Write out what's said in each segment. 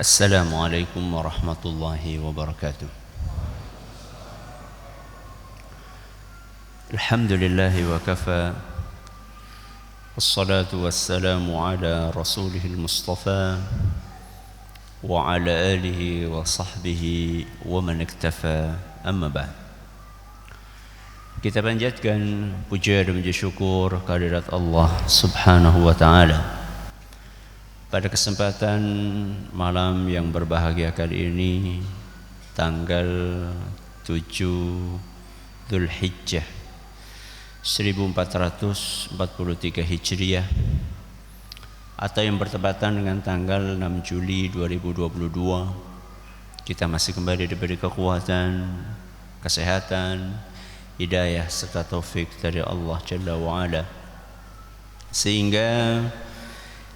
Assalamualaikum warahmatullahi wabarakatuh. Alhamdulillahi wa kafa. Wassalatu wassalamu ala rasulihil mustafa wa ala alihi wa sahbihi wa man iktafa, amma ba'd. Kita panjatkan puja dan puji syukur kehadirat Allah subhanahu wa ta'ala. Pada kesempatan malam yang berbahagia kali ini, tanggal 7 Dzulhijjah 1443 Hijriah, atau yang bertepatan dengan tanggal 6 Juli 2022, kita masih kembali diberi kekuatan, kesehatan, hidayah serta taufik dari Allah Jalla wa'ala, sehingga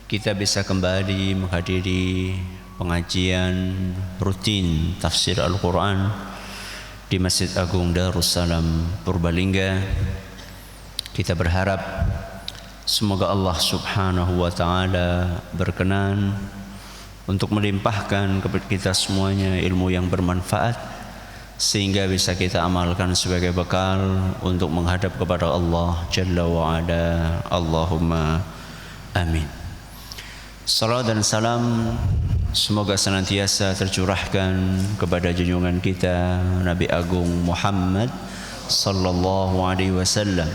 kita bisa kembali menghadiri pengajian rutin tafsir Al-Quran di Masjid Agung Darussalam Purbalingga. Kita berharap semoga Allah subhanahu wa ta'ala berkenan untuk melimpahkan kepada kita semuanya ilmu yang bermanfaat, sehingga bisa kita amalkan sebagai bekal untuk menghadap kepada Allah Jalla wa'ala. Allahumma amin. Salam dan salam semoga senantiasa tercurahkan kepada junjungan kita Nabi Agung Muhammad sallallahu alaihi wasallam,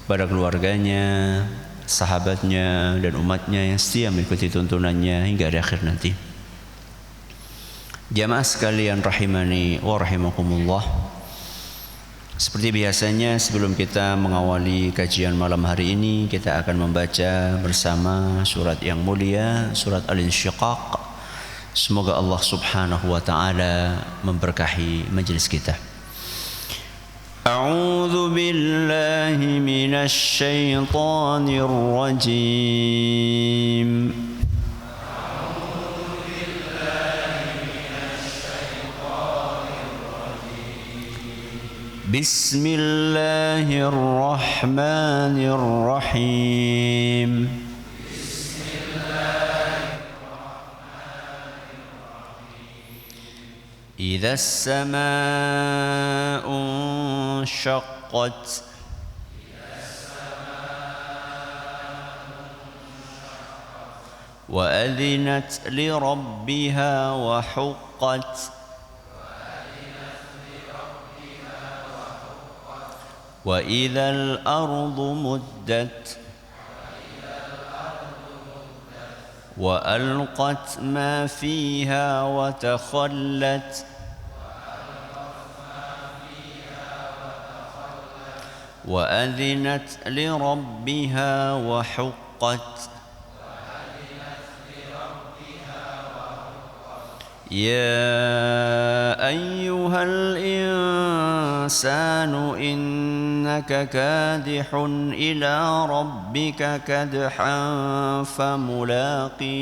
pada keluarganya, sahabatnya dan umatnya yang setia mengikuti tuntunannya hingga di akhir nanti. Jamaah sekalian rahimani wa rahimakumullah, seperti biasanya sebelum kita mengawali kajian malam hari ini, kita akan membaca bersama surat yang mulia, surat Al-Insyiqaq. Semoga Allah subhanahu wa ta'ala memberkahi majlis kita. A'udzu billahi minasy syaithanir rajim. Bismillahirrahmanirrahim. Idza as-samaa'u inshaqqat wa adhinat li rabbiha wa huqqat wa idzal ardu muddat wa alqat ma fiha wa takhallat wa adhinat li rabbiha wa huqqat. Ya ayyuhal insanu innaka kadihun ila rabbika kadhan famulaqih.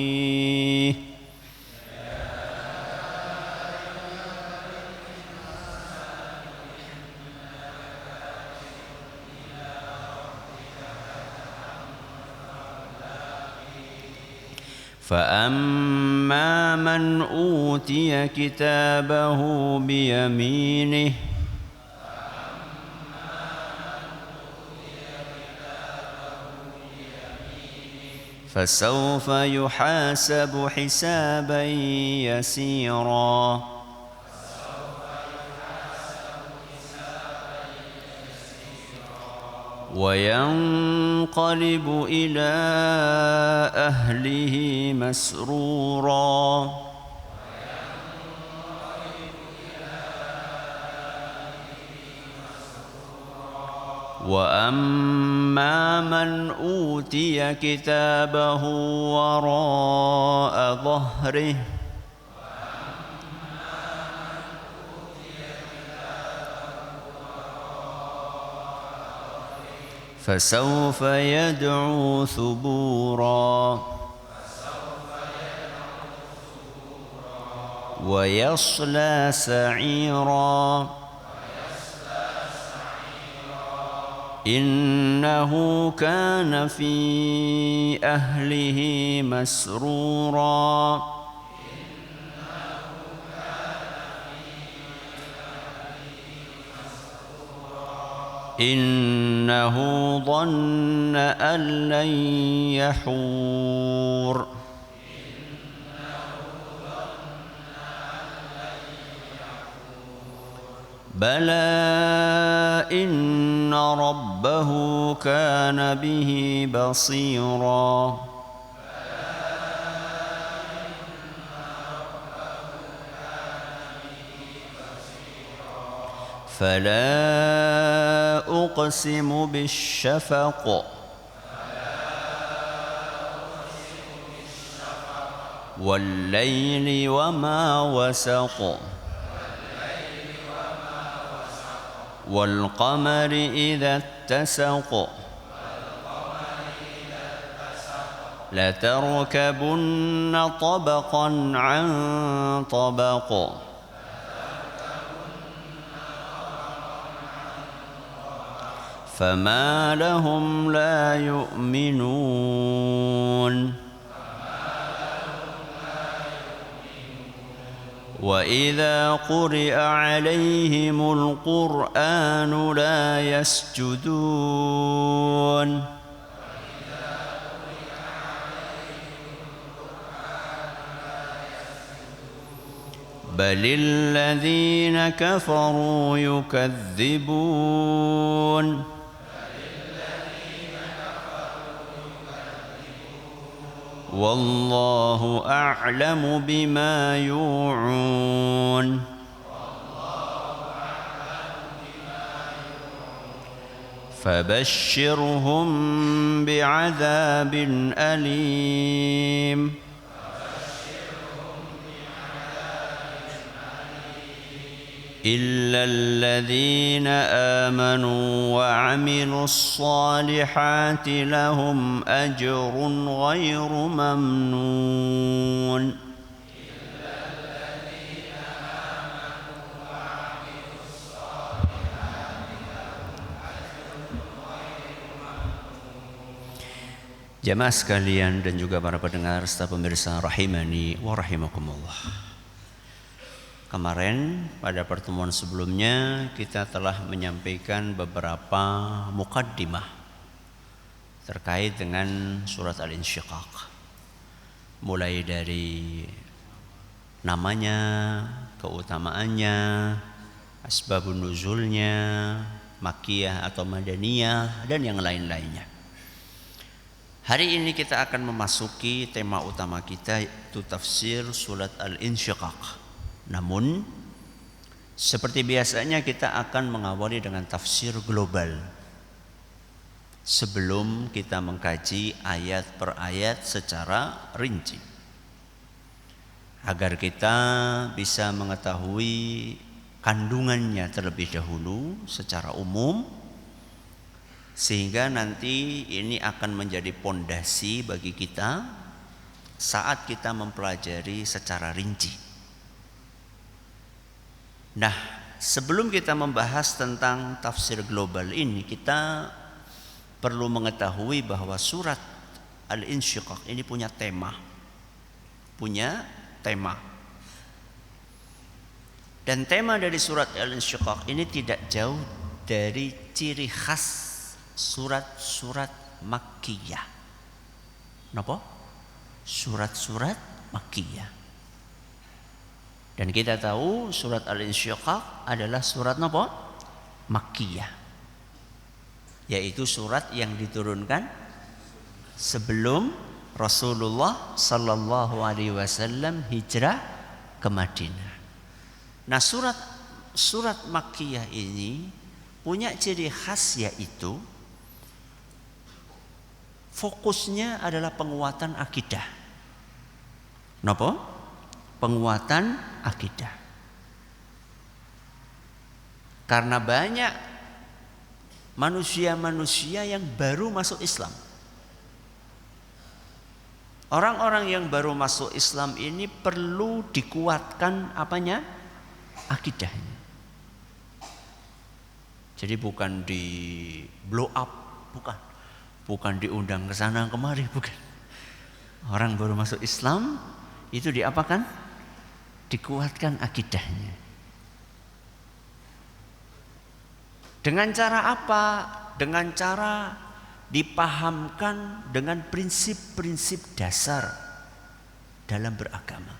فأما من أوتي كتابه بيمينه فسوف يحاسب حسابا يسيرا وينقلب إلى أهله مسرورا وأما من أوتي كتابه وراء ظهره فسوف يدعو ثبورا ويصلى سعيرا إنه كان في أهله مسرورا إنه ظن أن لن يحور بلى إن ربه كان به بصيرا فلا أقسم بالشفق والليل وما وسق والقمر إذا اتسق لتركبن طبقا عن طبق فما لهم لا يؤمنون وإذا قرئ عليهم القرآن لا يسجدون بل الذين كفروا يكذبون والله أعلم بما يوعون فبشرهم بعذاب أليم إلا الذين آمنوا وعملوا الصالحات لهم أجر غير ممنون Jamaah sekalian dan juga para pendengar serta pemirsa rahimani wa rahimakumullah. Kemarin pada pertemuan sebelumnya kita telah menyampaikan beberapa muqaddimah terkait dengan surat Al-Insyiqaq. Mulai dari namanya, keutamaannya, asbabun nuzulnya, makkiyah atau madaniyah dan yang lain-lainnya. Hari ini kita akan memasuki tema utama kita, yaitu tafsir surat Al-Insyiqaq. Namun seperti biasanya kita akan mengawali dengan tafsir global sebelum kita mengkaji ayat per ayat secara rinci, agar kita bisa mengetahui kandungannya terlebih dahulu secara umum, sehingga nanti ini akan menjadi pondasi bagi kita saat kita mempelajari secara rinci. Nah, sebelum kita membahas tentang tafsir global ini, kita perlu mengetahui bahwa surat Al-Insyiqaq ini punya tema. Dan tema dari surat Al-Insyiqaq ini tidak jauh dari ciri khas surat-surat makkiyah. Napa? Surat-surat makkiyah. Dan kita tahu surat Al-Insyiqaq adalah surat napa? Makkiyah. Yaitu surat yang diturunkan sebelum Rasulullah sallallahu alaihi wasallam hijrah ke Madinah. Nah, surat makkiyah ini punya ciri khas, yaitu fokusnya adalah penguatan akidah. Napa? Penguatan akidah. Karena banyak manusia-manusia yang baru masuk Islam. Orang-orang yang baru masuk Islam ini perlu dikuatkan apanya? Akidahnya. Jadi bukan di blow up, bukan diundang ke sana kemari, bukan. Orang baru masuk Islam itu diapakan? Dikuatkan akidahnya. Dengan cara apa? Dengan cara dipahamkan dengan prinsip-prinsip dasar dalam beragama.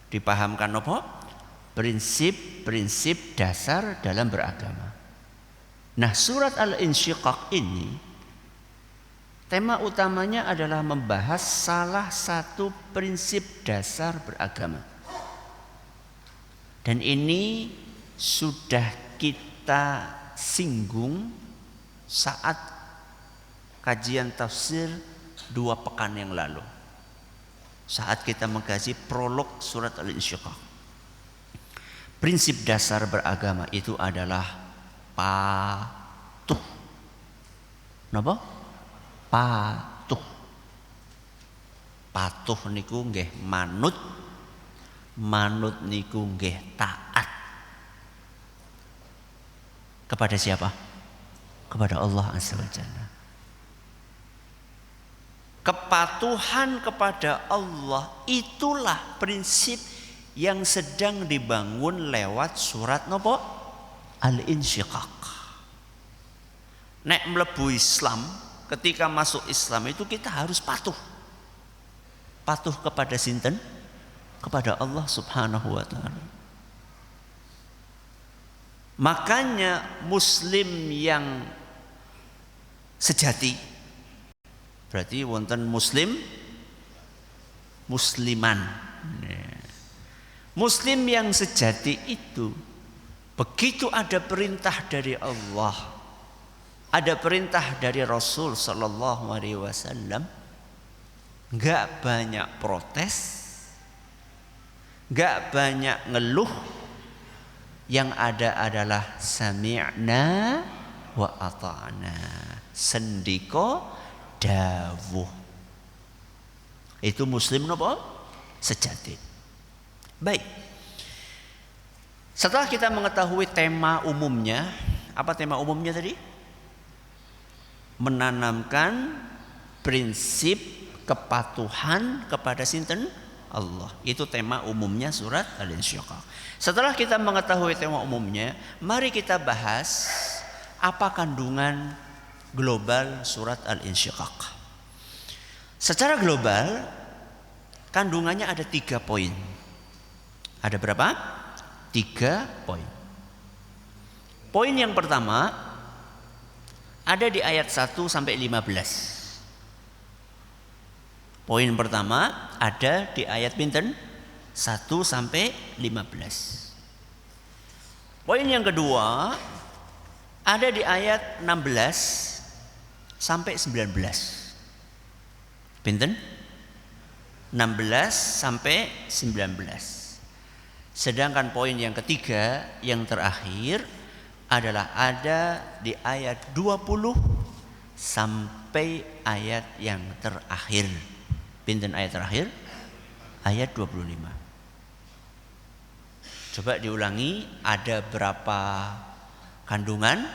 Dipahamkan apa? Prinsip-prinsip dasar dalam beragama. Nah, surat Al-Insyiqaq ini tema utamanya adalah membahas salah satu prinsip dasar beragama. Dan ini sudah kita singgung saat kajian tafsir 2 pekan yang lalu. Saat kita mengkaji prolog surat Al-Insyiqaq. Prinsip dasar beragama itu adalah patuh. Napa? Patuh. Patuh niku nggih manut. Manut niku nggih taat. Kepada siapa? Kepada Allah Azza wa Jalla. Kepatuhan kepada Allah itulah prinsip yang sedang dibangun lewat surat nopo? Al-Insyiqaq. Nek mlebu Islam, ketika masuk Islam itu kita harus patuh. Patuh kepada sinten? Kepada Allah Subhanahu wa taala. Makanya muslim yang sejati, berarti wonten muslim, musliman. Muslim yang sejati itu begitu ada perintah dari Allah, ada perintah dari Rasul sallallahu alaihi wasallam, enggak banyak protes, enggak banyak ngeluh. Yang ada adalah sami'na wa ata'na, sendika dawuh. Itu muslim napa? Sejati. Baik. Setelah kita mengetahui tema umumnya, apa tema umumnya tadi? Menanamkan prinsip kepatuhan kepada sinten? Allah. Itu tema umumnya surat Al-Insyiqaq. Setelah kita mengetahui tema umumnya, mari kita bahas apa kandungan global surat Al-Insyiqaq. Secara global, kandungannya ada 3 poin. Ada berapa? 3 poin. Poin yang pertama ada di ayat 1 sampai 15. Poin pertama ada di ayat pinten? 1 sampai 15. Poin yang kedua ada di ayat 16 sampai 19. Pinten? 16 sampai 19. Sedangkan poin yang ketiga yang terakhir adalah ada di ayat 20 sampai ayat yang terakhir. Pinten ayat terakhir? Ayat 25. Coba diulangi, ada berapa kandungan?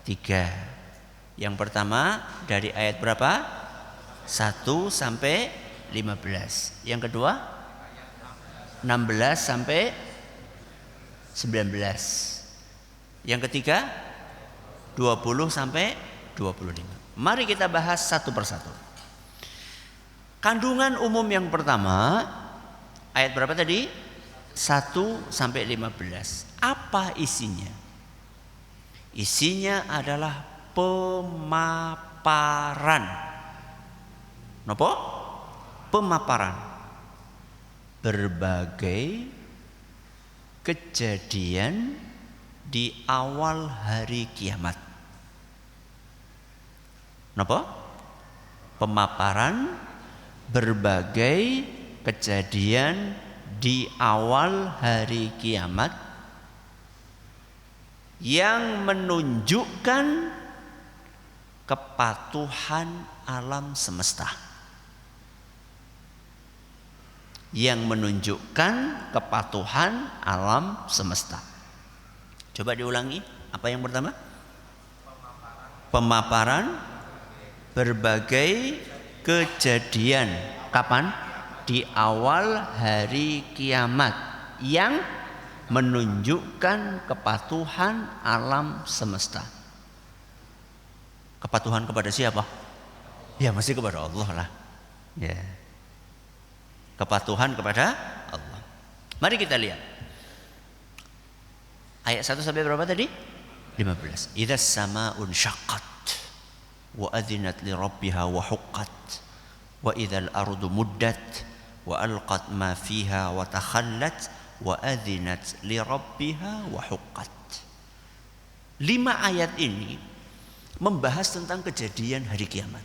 3. Yang pertama dari ayat berapa? 1 sampai 15. Yang kedua 16 sampai 19. Yang ketiga 20 sampai 25. Mari kita bahas satu persatu. Kandungan umum yang pertama ayat berapa tadi? 1 sampai 15. Apa isinya? Isinya adalah pemaparan. Napa? Pemaparan berbagai kejadian di awal hari kiamat. Napa? Pemaparan berbagai kejadian di awal hari kiamat yang menunjukkan kepatuhan alam semesta. Yang menunjukkan kepatuhan alam semesta. Coba diulangi, apa yang pertama? Pemaparan berbagai kejadian. Kapan? Di awal hari kiamat yang menunjukkan kepatuhan alam semesta. Kepatuhan kepada siapa? Ya mesti kepada Allah lah. Ya. Kepatuhan kepada Allah. Mari kita lihat. Ayat 1 sampai berapa tadi? 15. Idza samaa'un syaqqat wa adzinat li rabbiha wa huqqat wa idzal ardu muddat wa alqat ma fiha wa takhallat wa adzinat li rabbiha wa huqqat. 5 ayat ini membahas tentang kejadian hari kiamat.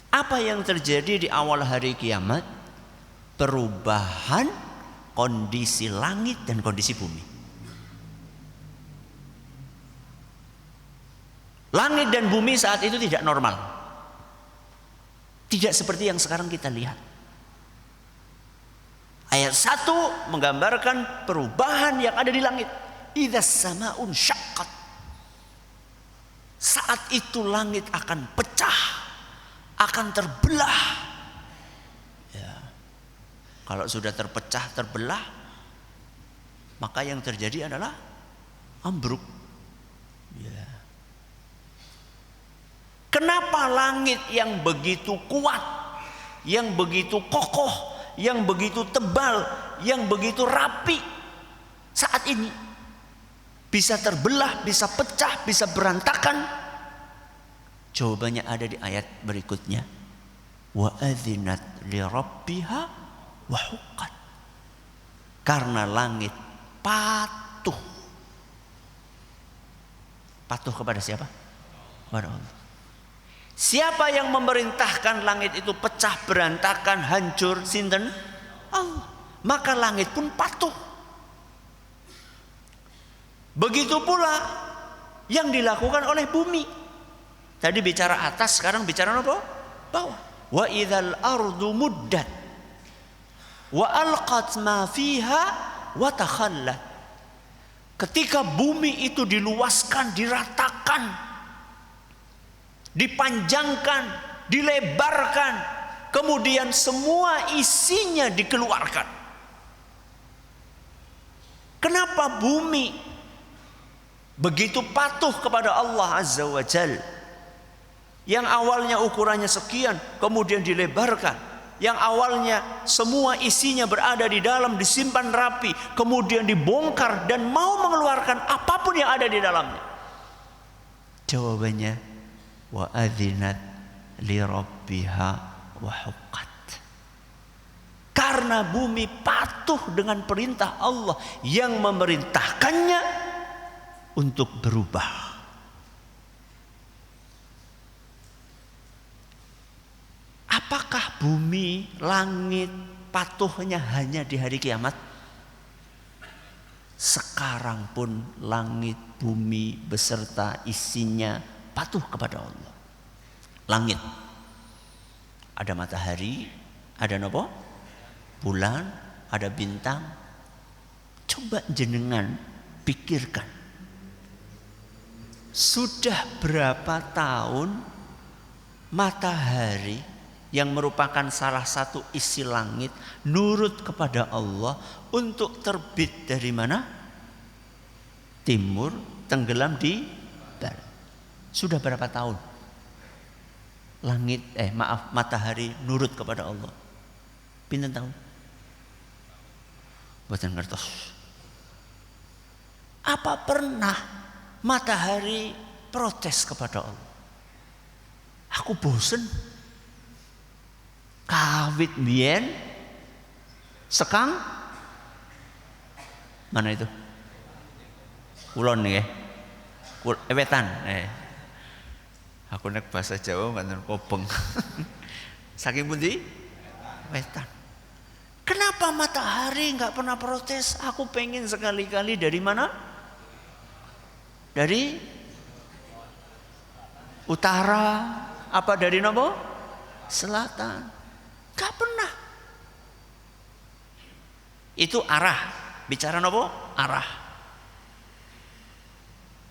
Apa yang terjadi di awal hari kiamat? Perubahan kondisi langit dan kondisi bumi. Langit dan bumi saat itu tidak normal. Tidak seperti yang sekarang kita lihat. Ayat 1 menggambarkan perubahan yang ada di langit. Idza samaa'un syaqqat. Saat itu langit akan pecah, akan terbelah. Ya. Kalau sudah terpecah, terbelah, maka yang terjadi adalah ambruk. Ya. Kenapa langit yang begitu kuat, yang begitu kokoh, yang begitu tebal, yang begitu rapi saat ini bisa terbelah, bisa pecah, bisa berantakan? Jawabannya ada di ayat berikutnya. Wa adzinat li rabbiha wa huqqat. Karena langit patuh. Patuh kepada siapa? Kepada Allah. Siapa yang memerintahkan langit itu pecah, berantakan, hancur? Sinten? Allah. Maka langit pun patuh. Begitu pula yang dilakukan oleh bumi. Tadi bicara atas, sekarang bicara apa? Bawah. Wa idzal ardu muddat wa alqat ma fiha wa takhallat. Ketika bumi itu diluaskan, diratakan, dipanjangkan, dilebarkan, kemudian semua isinya dikeluarkan. Kenapa bumi begitu patuh kepada Allah Azza wa Jalla? Yang awalnya ukurannya sekian, kemudian dilebarkan. Yang awalnya semua isinya berada di dalam, disimpan rapi, kemudian dibongkar dan mau mengeluarkan apapun yang ada di dalamnya. Jawabannya, wa adzinat li rabbiha wa huqqat. Karena bumi patuh dengan perintah Allah yang memerintahkannya untuk berubah. Apakah bumi, langit patuhnya hanya di hari kiamat? Sekarang pun langit, bumi beserta isinya patuh kepada Allah. Langit, ada matahari, ada nopo? Bulan, ada bintang. Coba jenengan pikirkan. Sudah berapa tahun matahari yang merupakan salah satu isi langit nurut kepada Allah untuk terbit dari mana? Timur, tenggelam di barat. Sudah berapa tahun matahari nurut kepada Allah? Pinten tahun? Boten ngertos. Apa pernah matahari protes kepada Allah? Aku bosen. Kawit mbiyen sekang mana itu? Kulon nggih. Wetan. Aku nek bahasa Jawa mboten kobeng. Saking pundi? Wetan. Kenapa matahari enggak pernah protes? Aku pengen sekali-kali dari mana? Dari utara apa dari nopo? Selatan. Gak pernah. Itu arah. Bicara nopo? Arah.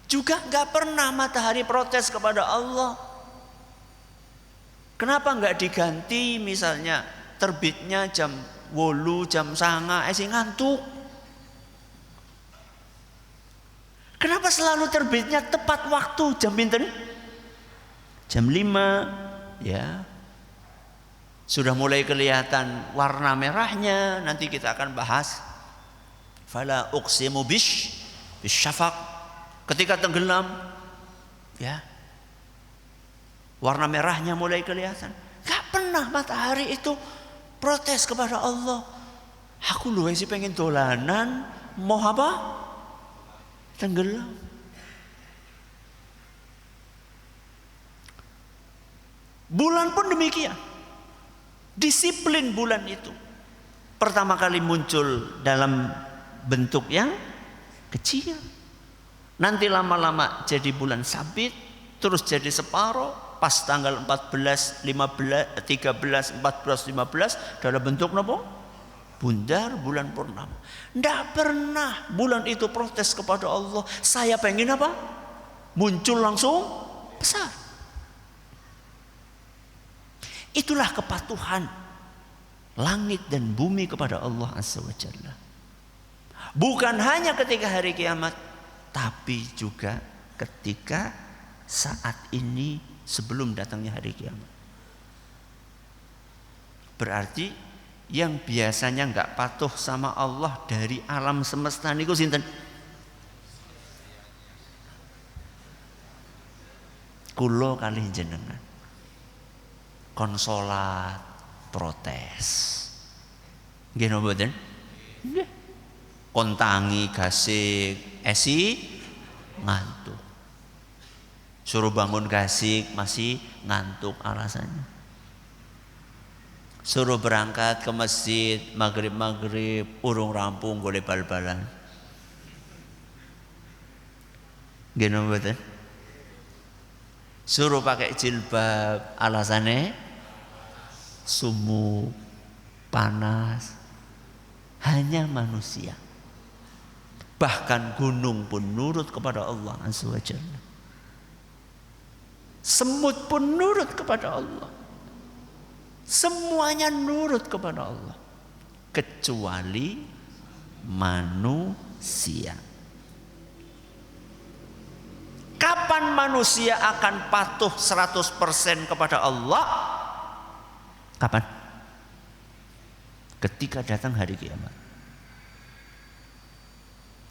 Juga gak pernah matahari protes kepada Allah. Kenapa gak diganti misalnya terbitnya jam 8, jam 9, sing ngantuk? Kenapa selalu terbitnya tepat waktu jam pinten? Jam 5 ya. Sudah mulai kelihatan warna merahnya, nanti kita akan bahas. Fala uqsimu bisyafaq. Ketika tenggelam ya. Warna merahnya mulai kelihatan. Gak pernah matahari itu protes kepada Allah. Aku luwe sih pengen dolanan, mau apa? Tenggelam. Bulan pun demikian. Disiplin bulan itu. Pertama kali muncul dalam bentuk yang kecil. Nanti lama-lama jadi bulan sabit, terus jadi separuh, pas tanggal 14, 15, 13, 14, 15 dalam bentuk apa? Bundar, bulan purnama. Tidak pernah bulan itu protes kepada Allah. Saya pengen apa? Muncul langsung besar. Itulah kepatuhan langit dan bumi kepada Allah Azza wa Jalla. Bukan hanya ketika hari kiamat, tapi juga ketika saat ini sebelum datangnya hari kiamat. Berarti yang biasanya enggak patuh sama Allah dari alam semesta niku sinten? Kulo kali jenengan. Konsolat protes. Nggih napa mboten? Nggih. Kontangi gasik esi ngantuk. Suruh bangun gasik masih ngantuk alasannya. Suruh berangkat ke masjid maghrib urung rampung golek bal-balan. Nggih napa mboten? Suruh pakai jilbab alasannya sumuk, panas. Hanya manusia. Bahkan gunung pun nurut kepada Allah Azza wa Jalla. Semut pun nurut kepada Allah. Semuanya nurut kepada Allah. Kecuali manusia. Kapan manusia akan patuh 100% kepada Allah? Kapan? Ketika datang hari kiamat.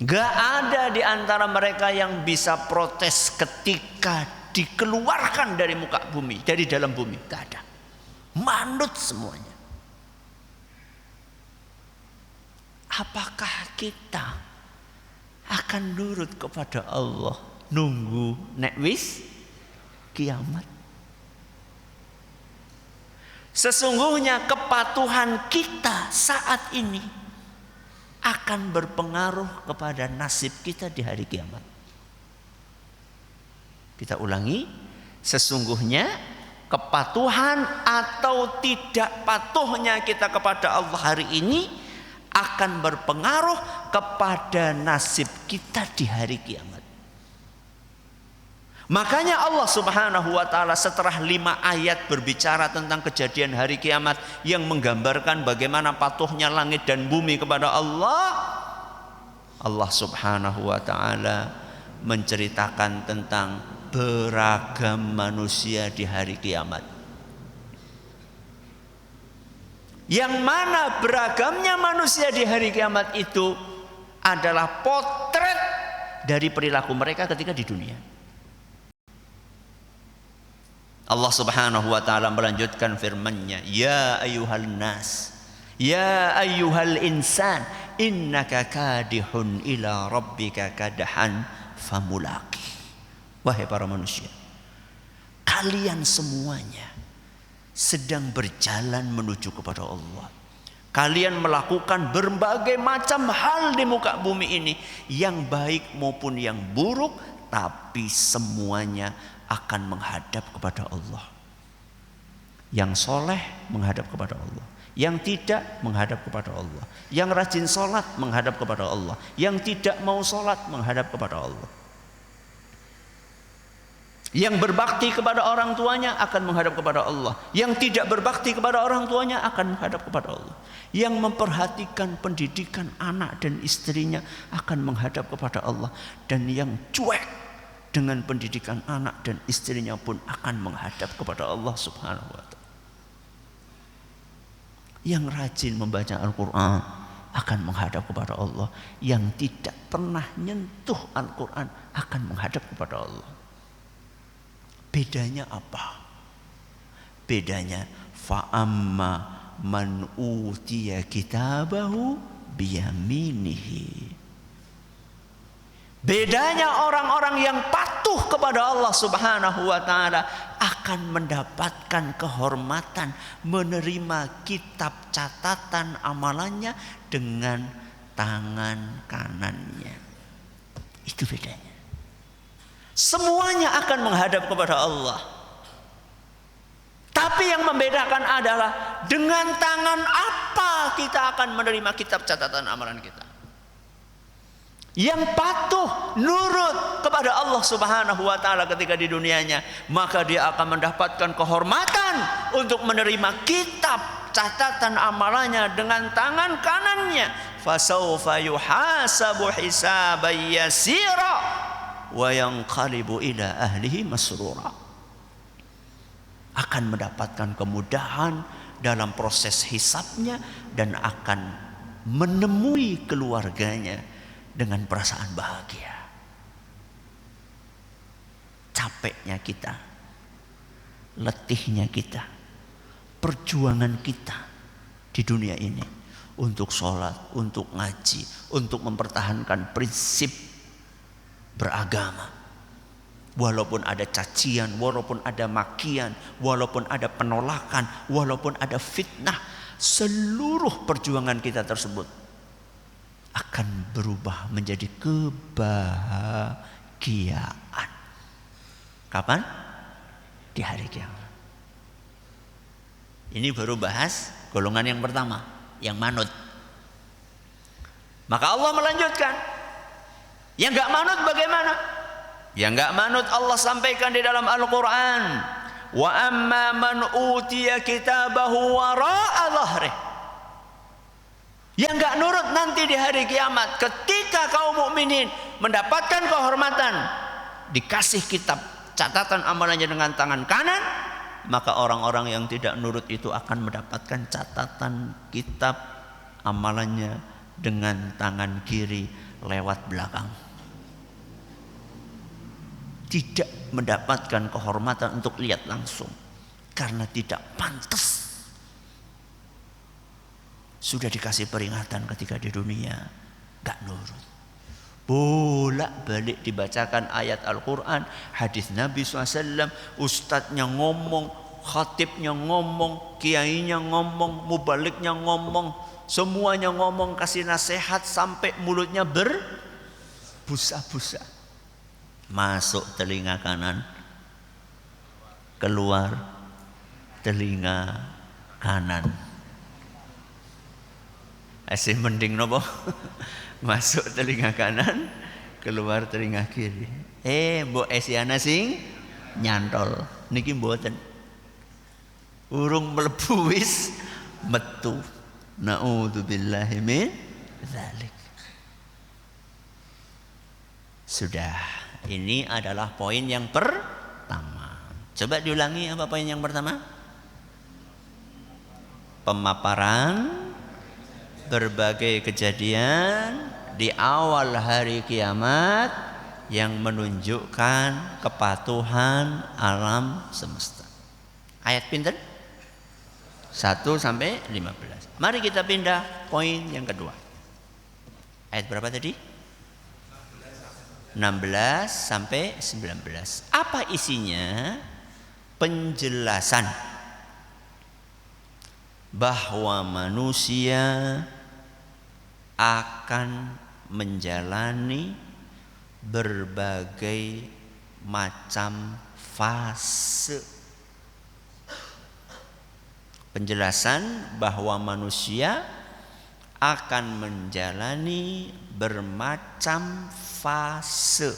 Gak ada di antara mereka yang bisa protes ketika dikeluarkan dari muka bumi, dari dalam bumi. Gak ada. Manut semuanya. Apakah kita akan nurut kepada Allah nunggu nek wis kiamat? Sesungguhnya kepatuhan kita saat ini akan berpengaruh kepada nasib kita di hari kiamat. Kita ulangi, sesungguhnya kepatuhan atau tidak patuhnya kita kepada Allah hari ini akan berpengaruh kepada nasib kita di hari kiamat. Makanya Allah Subhanahu wa taala setelah 5 ayat berbicara tentang kejadian hari kiamat yang menggambarkan bagaimana patuhnya langit dan bumi kepada Allah, Allah Subhanahu wa taala menceritakan tentang beragam manusia di hari kiamat. Yang mana beragamnya manusia di hari kiamat itu adalah potret dari perilaku mereka ketika di dunia. Allah Subhanahu wa taala melanjutkan firman-Nya, ya ayyuhal nas, ya ayyuhal insan, innaka kadihun ila rabbika kadahan famulaqi. Wahai para manusia, kalian semuanya sedang berjalan menuju kepada Allah. Kalian melakukan berbagai macam hal di muka bumi ini, yang baik maupun yang buruk, tapi semuanya akan menghadap kepada Allah. Yang soleh menghadap kepada Allah, yang tidak menghadap kepada Allah, yang rajin sholat menghadap kepada Allah, yang tidak mau sholat menghadap kepada Allah. Yang berbakti kepada orang tuanya akan menghadap kepada Allah. Yang tidak berbakti kepada orang tuanya akan menghadap kepada Allah. Yang memperhatikan pendidikan anak dan istrinya akan menghadap kepada Allah. Dan yang cuek dengan pendidikan anak dan istrinya pun akan menghadap kepada Allah Subhanahu wa ta'ala. Yang rajin membaca Al-Quran akan menghadap kepada Allah. Yang tidak pernah nyentuh Al-Quran akan menghadap kepada Allah. Bedanya apa? Bedanya fa'amma man utiya kitabahu biyaminihi. Bedanya orang-orang yang patuh kepada Allah Subhanahu wa ta'ala akan mendapatkan kehormatan menerima kitab catatan amalannya dengan tangan kanannya. Itu bedanya. Semuanya akan menghadap kepada Allah. Tapi yang membedakan adalah dengan tangan apa kita akan menerima kitab catatan amalan kita. Yang patuh nurut kepada Allah Subhanahu wa ta'ala ketika di dunianya, maka dia akan mendapatkan kehormatan untuk menerima kitab catatan amalannya dengan tangan kanannya. Fasawfa yuhasabu hisaban yasira wa yanqalibu ila ahlihi masrura. Akan mendapatkan kemudahan dalam proses hisabnya dan akan menemui keluarganya dengan perasaan bahagia. Capeknya kita, letihnya kita, perjuangan kita di dunia ini untuk sholat, untuk ngaji, untuk mempertahankan prinsip beragama. Walaupun ada cacian, walaupun ada makian, walaupun ada penolakan, walaupun ada fitnah, seluruh perjuangan kita tersebut akan berubah menjadi kebahagiaan. Kapan? Di hari kiamat. Ini baru bahas golongan yang pertama, yang manut. Maka Allah melanjutkan. Yang gak manut bagaimana? Yang gak manut Allah sampaikan di dalam Al-Quran. Wa amma man utiya kitabahu wara'a dhahrih. Yang gak nurut nanti di hari kiamat, ketika kaum mukminin mendapatkan kehormatan, dikasih kitab catatan amalannya dengan tangan kanan, maka orang-orang yang tidak nurut itu akan mendapatkan catatan kitab amalannya dengan tangan kiri lewat belakang. Tidak mendapatkan kehormatan untuk lihat langsung karena tidak pantas. Sudah dikasih peringatan ketika di dunia gak nurut. Bolak-balik dibacakan ayat Al-Quran, hadis Nabi SAW, ustadznya ngomong, khatibnya ngomong, kiainya ngomong, mubaliknya ngomong, semuanya ngomong, kasih nasihat sampai mulutnya berbusa-busa. Masuk telinga kanan, keluar telinga kanan. Asih mending nopo? Masuk telinga kanan, keluar telinga kiri. Mbok esiana sing nyantol niki mboten. Urung mlebu wis metu. Naudzubillahi min dzalik. Sudah, ini adalah poin yang pertama. Coba diulangi apa poin yang pertama? Pemaparan berbagai kejadian di awal hari kiamat yang menunjukkan kepatuhan alam semesta. Ayat pinten? 1 sampai 15. Mari kita pindah poin yang kedua. Ayat berapa tadi? 16 sampai 19. Apa isinya? Penjelasan bahwa manusia akan menjalani berbagai macam fase. Penjelasan bahwa manusia akan menjalani bermacam fase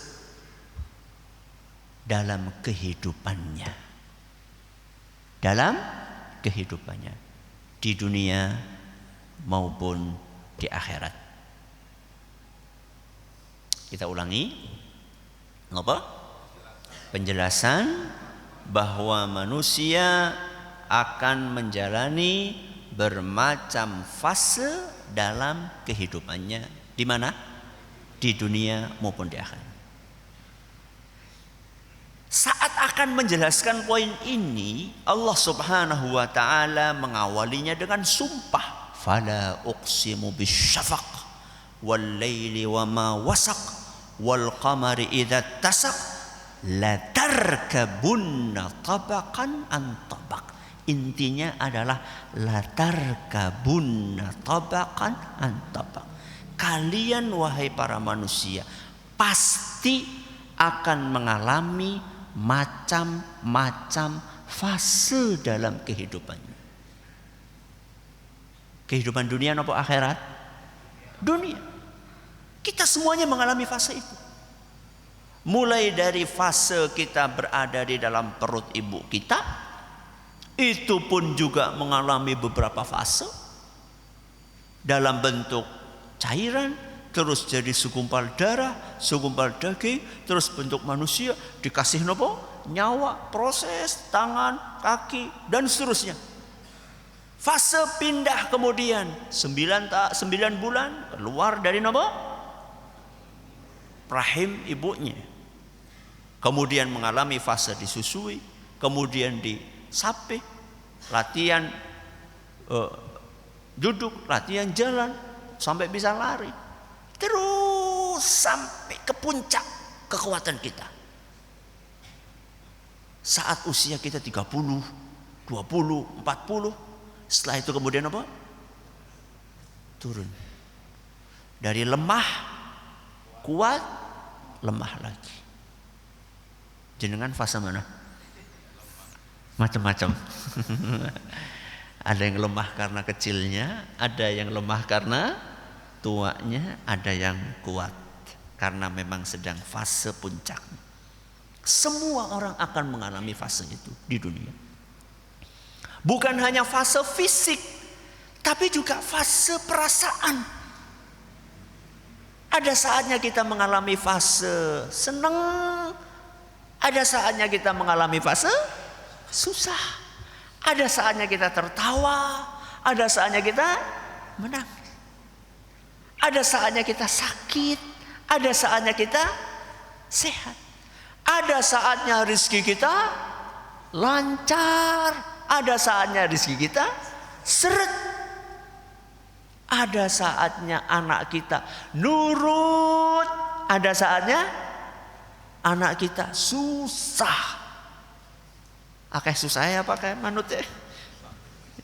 dalam kehidupannya. Dalam kehidupannya di dunia maupun di akhirat. Kita ulangi. Apa? Penjelasan bahwa manusia akan menjalani bermacam fase dalam kehidupannya. Di mana? Di dunia maupun di akhirat. Saat akan menjelaskan poin ini, Allah Subhanahu wa taala mengawalinya dengan sumpah. Fala uqsimu bisyafaq wal laili wama wasaq wal qamari idza tasaq la tarkabunna tabaqan an tabaq. Intinya adalah la tarkabunna tabaqan an tabaq. Kalian wahai para manusia pasti akan mengalami macam-macam fase dalam kehidupannya. Kehidupan dunia atau akhirat? Dunia. Kita semuanya mengalami fase itu. Mulai dari fase kita berada di dalam perut ibu kita, itu pun juga mengalami beberapa fase dalam bentuk cairan, terus jadi segumpal darah, segumpal daging, terus bentuk manusia, dikasih nopo? Nyawa, proses, tangan, kaki, dan seterusnya. Fase pindah kemudian 9 bulan keluar dari nopo? Rahim ibunya. Kemudian mengalami fase disusui, kemudian disapih, latihan duduk, latihan jalan, sampai bisa lari. Terus sampai ke puncak kekuatan kita. Saat usia kita 30, 20, 40, setelah itu kemudian apa? Turun. Dari lemah, kuat, lemah lagi. Jenengan fase mana? Macam-macam. Ada yang lemah karena kecilnya, ada yang lemah karena tuanya, ada yang kuat karena memang sedang fase puncak. Semua orang akan mengalami fase itu di dunia. Bukan hanya fase fisik, tapi juga fase perasaan. Ada saatnya kita mengalami fase senang, ada saatnya kita mengalami fase susah, ada saatnya kita tertawa, ada saatnya kita menangis. Ada saatnya kita sakit, ada saatnya kita sehat. Ada saatnya rezeki kita lancar, ada saatnya rezeki kita seret. Ada saatnya anak kita nurut, ada saatnya anak kita susah. Akeh susah ya pakai manut ya.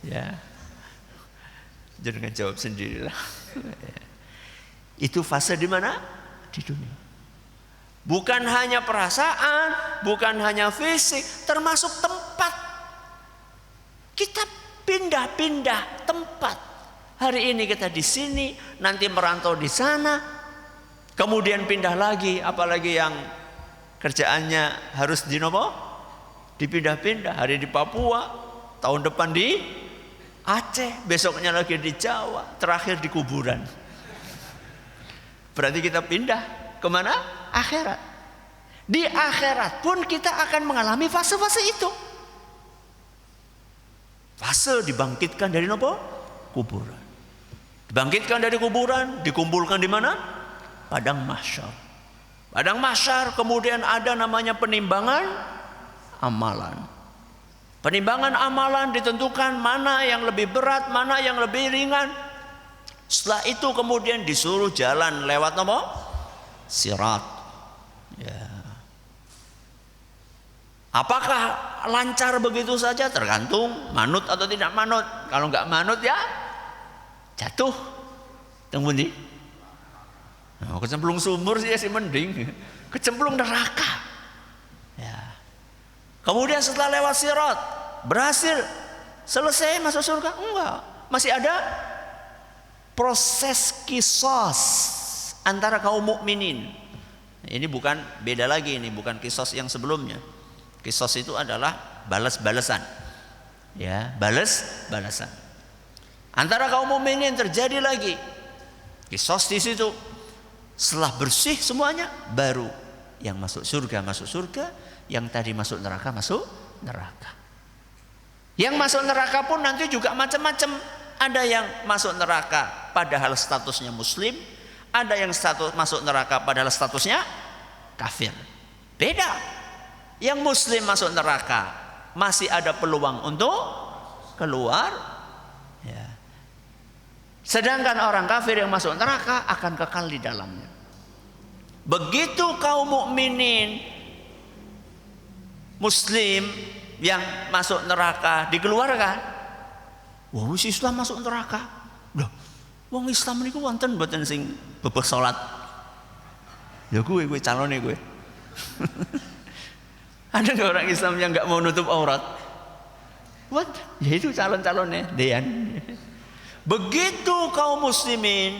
Ya. Jangan jawab sendirilah. Itu fase di mana? Di dunia. Bukan hanya perasaan, bukan hanya fisik, termasuk tempat. Kita pindah-pindah tempat. Hari ini kita di sini, nanti merantau di sana, kemudian pindah lagi, apalagi yang kerjaannya harus di nopo? Dipindah-pindah. Hari di Papua, tahun depan di Aceh, besoknya lagi di Jawa, terakhir di kuburan. Berarti kita pindah kemana? Akhirat. Di akhirat pun kita akan mengalami fase-fase itu. Fase dibangkitkan dari nopo? Kuburan. Dibangkitkan dari kuburan, dikumpulkan di mana? Padang mahsyar. Padang mahsyar kemudian ada namanya penimbangan amalan. Penimbangan amalan ditentukan mana yang lebih berat, mana yang lebih ringan. Setelah itu kemudian disuruh jalan lewat nopo? Sirat. Ya. Apakah lancar begitu saja? Tergantung manut atau tidak manut. Kalau nggak manut ya jatuh. Tunggu nih. Nah, kecemplung sumur sih mending. Kecemplung neraka. Ya. Kemudian setelah lewat sirat, berhasil, selesai masuk surga? Enggak. Masih ada proses kisos antara kaum mukminin. Ini bukan beda lagi, ini bukan kisos yang sebelumnya. Kisos itu adalah balas-balasan. Ya, balas-balasan. Antara kaum mukminin terjadi lagi kisos di situ. Setelah bersih semuanya, baru yang masuk surga, yang tadi masuk neraka masuk neraka. Yang masuk neraka pun nanti juga macam-macam. Ada yang masuk neraka padahal statusnya muslim, ada yang masuk neraka padahal statusnya kafir. Beda. Yang muslim masuk neraka masih ada peluang untuk keluar. Ya. Sedangkan orang kafir yang masuk neraka akan kekal di dalamnya. Begitu kaum mukminin muslim yang masuk neraka dikeluarkan, wah wis Islam masuk neraka. Loh, wong Islam niku wonten mboten sing bebas salat. Ya gue calone gue. Ada nggak orang Islam yang nggak mau nutup aurat? What? Ya itu calon-calonnya, Dean. Begitu kaum muslimin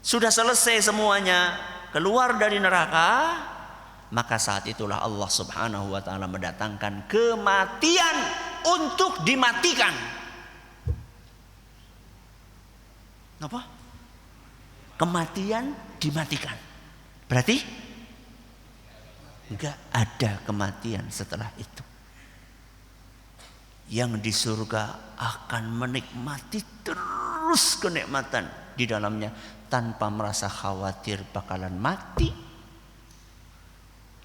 sudah selesai semuanya, keluar dari neraka, maka saat itulah Allah Subhanahu wa taala mendatangkan kematian untuk dimatikan. Apa? Kematian dimatikan. Berarti enggak ada kematian setelah itu. Yang di surga akan menikmati terus kenikmatan di dalamnya tanpa merasa khawatir bakalan mati.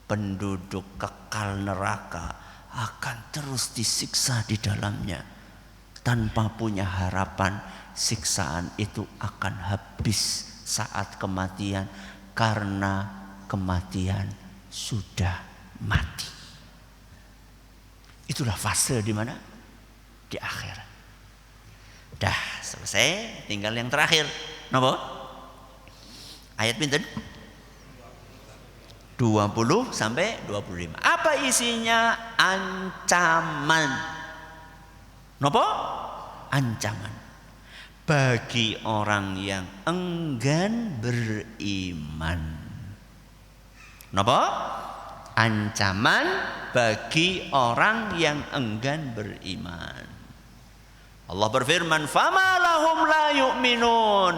Penduduk kekal neraka akan terus disiksa di dalamnya tanpa punya harapan siksaan itu akan habis saat kematian, karena kematian sudah mati. Itulah fase di mana? Di akhir. Dah selesai, tinggal yang terakhir. Napa? Ayat pinten? 20 sampai 25. Apa isinya? Ancaman. Napa? Ancaman bagi orang yang enggan beriman. Napa? Ancaman bagi orang yang enggan beriman. Allah berfirman, "Fama lahum la yu'minun."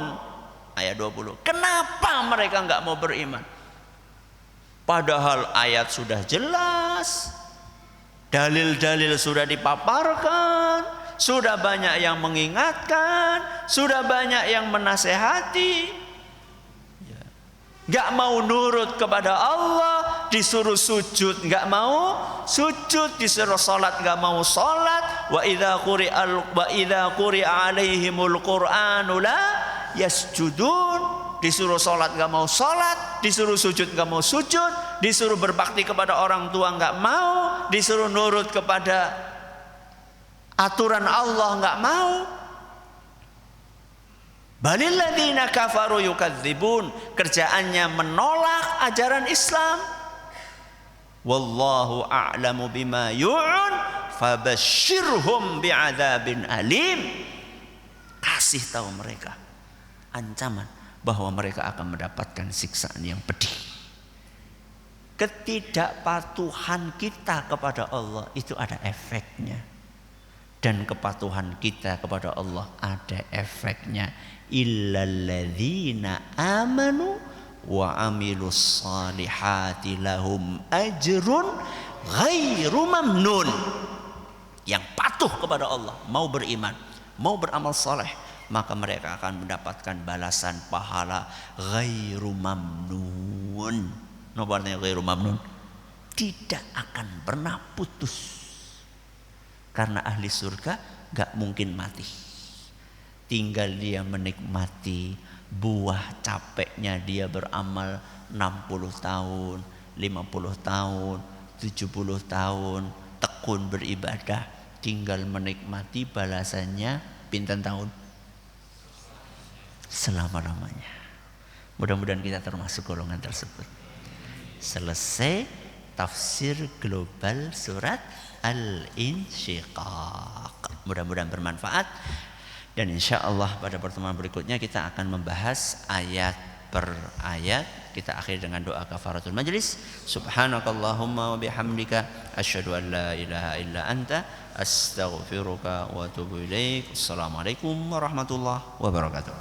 Ayat 20. Kenapa mereka enggak mau beriman? Padahal ayat sudah jelas, dalil-dalil sudah dipaparkan, sudah banyak yang mengingatkan, sudah banyak yang menasehati. Gak mau nurut kepada Allah, disuruh sujud gak mau sujud, disuruh salat gak mau salat. Wa idza quri'a alaihimul qur'anu la yasjudun. Disuruh salat gak mau salat, disuruh sujud gak mau sujud, disuruh berbakti kepada orang tua gak mau, disuruh nurut kepada aturan Allah gak mau. Balil ladzina kafaru yukadzibun, kerjaannya menolak ajaran Islam. Wallahu a'lamu bima yu'un fabasyirhum bi'adzabin alim. Kasih tahu mereka ancaman bahwa mereka akan mendapatkan siksaan yang pedih. Ketidakpatuhan kita kepada Allah itu ada efeknya, dan kepatuhan kita kepada Allah ada efeknya. Illalladzina amanu wa amilus salihati lahum ajrun ghairu mamnun. Yang patuh kepada Allah, mau beriman, mau beramal saleh, maka mereka akan mendapatkan balasan pahala ghairu mamnun. Napa artinya ghairu mamnun? Tidak akan pernah putus. Karena ahli surga gak mungkin mati. Tinggal dia menikmati buah capeknya dia beramal 60 tahun, 50 tahun, 70 tahun, tekun beribadah. Tinggal menikmati balasannya pinten tahun? Selama-lamanya. Mudah-mudahan kita termasuk golongan tersebut. Selesai tafsir global surat Al-Insyiqaq. Mudah-mudahan bermanfaat. Dan insya Allah pada pertemuan berikutnya kita akan membahas ayat per ayat. Kita akhiri dengan doa kafaratul majlis. Subhanakallahumma wa bihamdika asyhadu an la ilaha illa anta astaghfiruka wa atubu ilaik. Assalamualaikum warahmatullahi wabarakatuh.